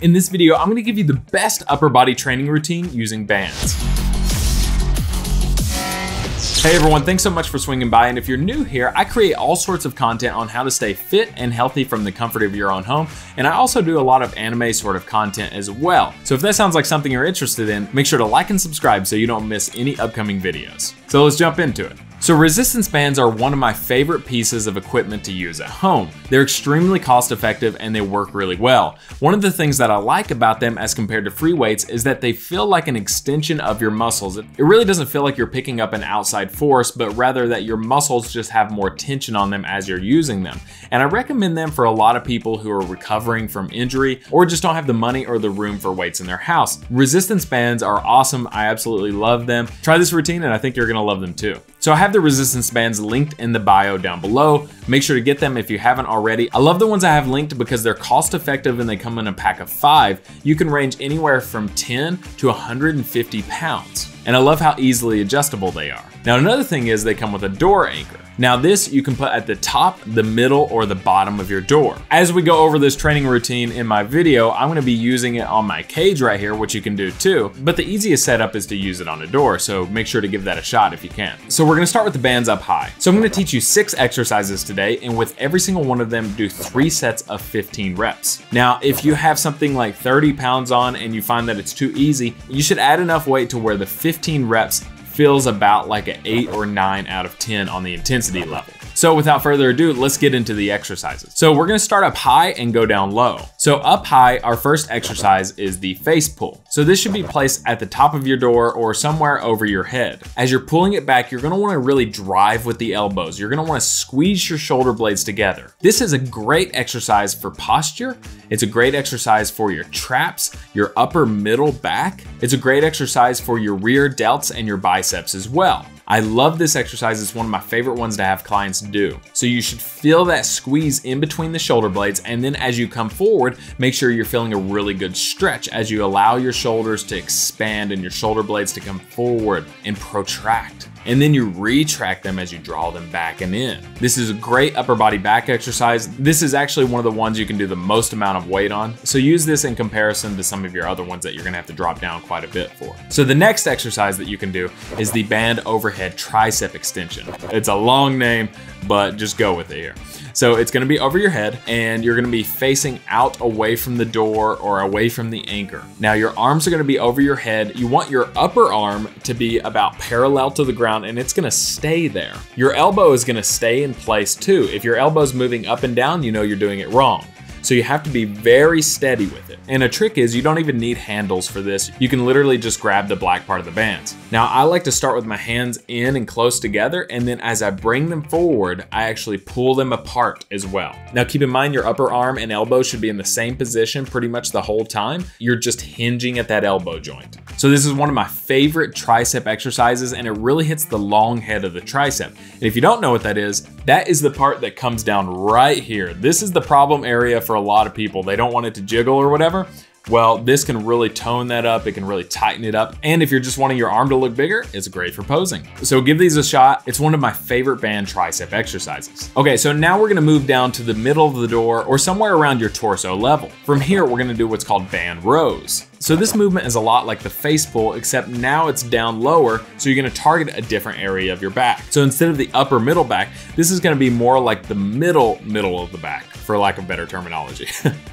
In this video, I'm gonna give you the best upper body training routine using bands. Hey everyone, thanks so much for swinging by, and if you're new here, I create all sorts of content on how to stay fit and healthy from the comfort of your own home, and I also do a lot of anime sort of content as well. So if that sounds like something you're interested in, make sure to like and subscribe so you don't miss any upcoming videos. So let's jump into it. So resistance bands are one of my favorite pieces of equipment to use at home. They're extremely cost effective and they work really well. One of the things that I like about them as compared to free weights is that they feel like an extension of your muscles. It really doesn't feel like you're picking up an outside force, but rather that your muscles just have more tension on them as you're using them. And I recommend them for a lot of people who are recovering from injury or just don't have the money or the room for weights in their house. Resistance bands are awesome. I absolutely love them. Try this routine and I think you're gonna love them too. So I have the resistance bands linked in the bio down below. Make sure to get them if you haven't already. I love the ones I have linked because they're cost effective and they come in a pack of 5. You can range anywhere from 10 to 150 pounds. And I love how easily adjustable they are. Now another thing is they come with a door anchor. Now this you can put at the top, the middle, or the bottom of your door. As we go over this training routine in my video, I'm gonna be using it on my cage right here, which you can do too, but the easiest setup is to use it on a door, so make sure to give that a shot if you can. So we're gonna start with the bands up high. So I'm gonna teach you 6 exercises today, and with every single one of them, do 3 sets of 15 reps. Now, if you have something like 30 pounds on and you find that it's too easy, you should add enough weight to where the 15 reps feels about like an 8 or 9 out of 10 on the intensity level. So without further ado, let's get into the exercises. So we're gonna start up high and go down low. So up high, our first exercise is the face pull. So this should be placed at the top of your door or somewhere over your head. As you're pulling it back, you're gonna wanna really drive with the elbows. You're gonna wanna squeeze your shoulder blades together. This is a great exercise for posture. It's a great exercise for your traps, your upper middle back. It's a great exercise for your rear delts and your biceps as well. I love this exercise. It's one of my favorite ones to have clients do. So you should feel that squeeze in between the shoulder blades, and then as you come forward, make sure you're feeling a really good stretch as you allow your shoulders to expand and your shoulder blades to come forward and protract. And then you retract them as you draw them back and in. This is a great upper body back exercise. This is actually one of the ones you can do the most amount of weight on. So use this in comparison to some of your other ones that you're gonna have to drop down quite a bit for. So the next exercise that you can do is the band overhead tricep extension. It's a long name, but just go with it here. So it's gonna be over your head and you're gonna be facing out away from the door or away from the anchor. Now your arms are gonna be over your head. You want your upper arm to be about parallel to the ground and it's gonna stay there. Your elbow is gonna stay in place too. If your elbow's moving up and down, you know you're doing it wrong. So you have to be very steady with it. And a trick is you don't even need handles for this. You can literally just grab the black part of the bands. Now I like to start with my hands in and close together, and then as I bring them forward, I actually pull them apart as well. Now keep in mind your upper arm and elbow should be in the same position pretty much the whole time. You're just hinging at that elbow joint. So this is one of my favorite tricep exercises, and it really hits the long head of the tricep. And if you don't know what that is the part that comes down right here. This is the problem area for a lot of people. They don't want it to jiggle or whatever. Well, this can really tone that up. It can really tighten it up. And if you're just wanting your arm to look bigger, it's great for posing. So give these a shot. It's one of my favorite band tricep exercises. Okay, so now we're gonna move down to the middle of the door or somewhere around your torso level. From here, we're gonna do what's called band rows. So this movement is a lot like the face pull, except now it's down lower, so you're gonna target a different area of your back. So instead of the upper middle back, this is gonna be more like the middle of the back, for lack of better terminology.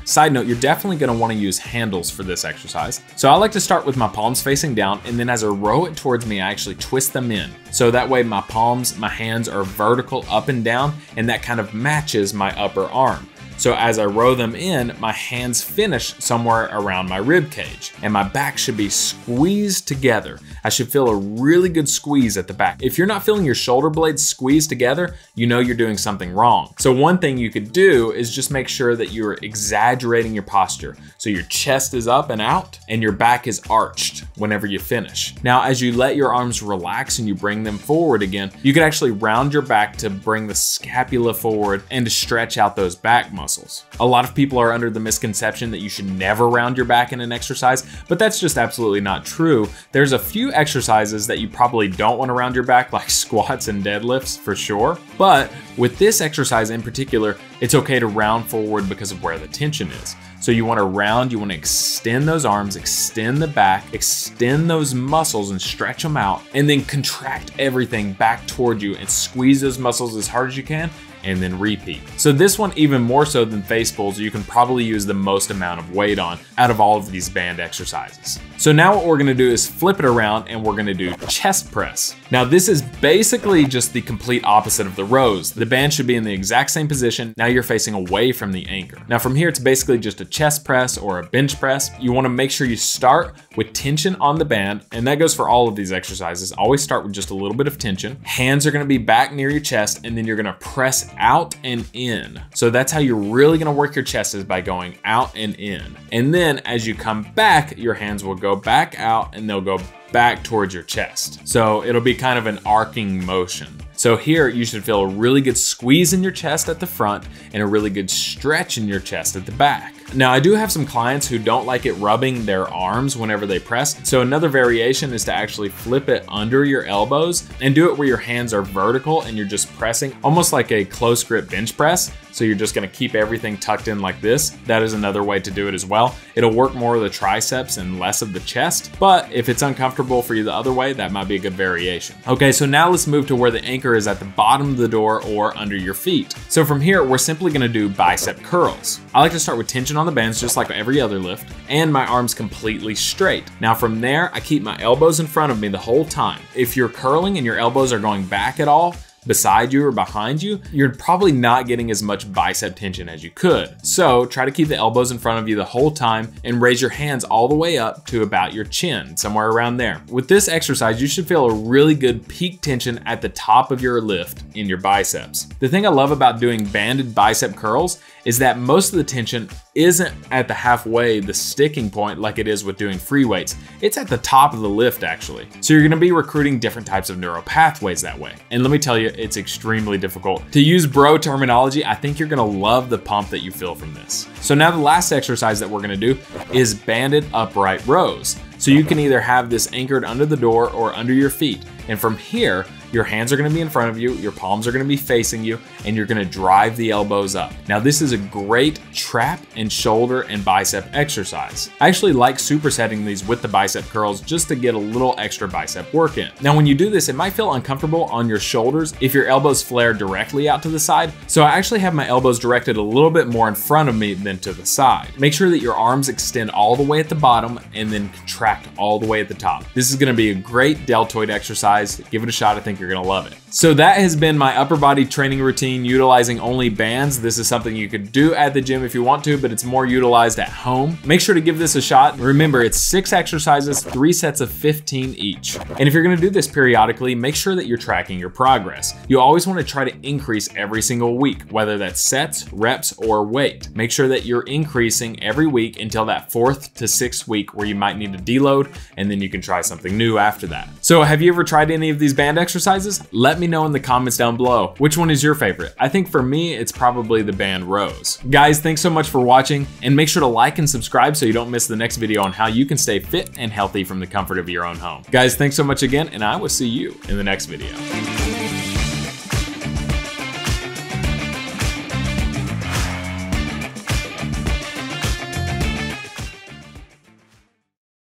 Side note, you're definitely gonna wanna use handles for this exercise. So I like to start with my palms facing down, and then as I row it towards me, I actually twist them in. So that way my palms, my hands are vertical up and down, and that kind of matches my upper arm. So as I row them in, my hands finish somewhere around my rib cage and my back should be squeezed together. I should feel a really good squeeze at the back. If you're not feeling your shoulder blades squeezed together, you know you're doing something wrong. So one thing you could do is just make sure that you're exaggerating your posture. So your chest is up and out and your back is arched whenever you finish. Now, as you let your arms relax and you bring them forward again, you can actually round your back to bring the scapula forward and to stretch out those back muscles. A lot of people are under the misconception that you should never round your back in an exercise, but that's just absolutely not true. There's a few exercises that you probably don't want to round your back, like squats and deadlifts for sure. But with this exercise in particular, it's okay to round forward because of where the tension is. So you want to round, you want to extend those arms, extend the back, extend those muscles and stretch them out, and then contract everything back toward you and squeeze those muscles as hard as you can, and then repeat. So this one, even more so than face pulls, you can probably use the most amount of weight on out of all of these band exercises. So now what we're gonna do is flip it around and we're gonna do chest press. Now this is basically just the complete opposite of the rows. The band should be in the exact same position. Now you're facing away from the anchor. Now from here, it's basically just a chest press or a bench press. You wanna make sure you start with tension on the band, and that goes for all of these exercises. Always start with just a little bit of tension. Hands are gonna be back near your chest, and then you're gonna press out and in. So that's how you're really gonna work your chest, is by going out and in. And then as you come back, your hands will go back out and they'll go back towards your chest. So it'll be kind of an arcing motion. So here you should feel a really good squeeze in your chest at the front and a really good stretch in your chest at the back. Now I do have some clients who don't like it rubbing their arms whenever they press. So another variation is to actually flip it under your elbows and do it where your hands are vertical and you're just pressing, almost like a close grip bench press. So you're just gonna keep everything tucked in like this. That is another way to do it as well. It'll work more of the triceps and less of the chest, but if it's uncomfortable for you the other way, that might be a good variation. Okay, so now let's move to where the anchor is at the bottom of the door or under your feet. So from here, we're simply gonna do bicep curls. I like to start with tension on the bands, just like every other lift, and my arms completely straight. Now from there, I keep my elbows in front of me the whole time. If you're curling and your elbows are going back at all, beside you or behind you, you're probably not getting as much bicep tension as you could. So try to keep the elbows in front of you the whole time and raise your hands all the way up to about your chin, somewhere around there. With this exercise, you should feel a really good peak tension at the top of your lift in your biceps. The thing I love about doing banded bicep curls is that most of the tension isn't at the halfway, the sticking point, like it is with doing free weights. It's at the top of the lift actually. So you're gonna be recruiting different types of neural pathways that way. And let me tell you, it's extremely difficult. To use bro terminology, I think you're gonna love the pump that you feel from this. So now the last exercise that we're gonna do is banded upright rows. So you can either have this anchored under the door or under your feet. And from here, your hands are gonna be in front of you, your palms are gonna be facing you, and you're gonna drive the elbows up. Now this is a great trap and shoulder and bicep exercise. I actually like supersetting these with the bicep curls just to get a little extra bicep work in. Now when you do this, it might feel uncomfortable on your shoulders if your elbows flare directly out to the side. So I actually have my elbows directed a little bit more in front of me than to the side. Make sure that your arms extend all the way at the bottom and then contract all the way at the top. This is gonna be a great deltoid exercise. Give it a shot, I think you're gonna love it. So that has been my upper body training routine utilizing only bands. This is something you could do at the gym if you want to, but it's more utilized at home. Make sure to give this a shot. Remember, it's 6 exercises, 3 sets of 15 each. And if you're gonna do this periodically, make sure that you're tracking your progress. You always wanna try to increase every single week, whether that's sets, reps, or weight. Make sure that you're increasing every week until that 4th to 6th week where you might need to deload, and then you can try something new after that. So have you ever tried any of these band exercises? Let me know in the comments down below. Which one is your favorite? I think for me, it's probably the band rows. Guys, thanks so much for watching, and make sure to like and subscribe so you don't miss the next video on how you can stay fit and healthy from the comfort of your own home. Guys, thanks so much again, and I will see you in the next video.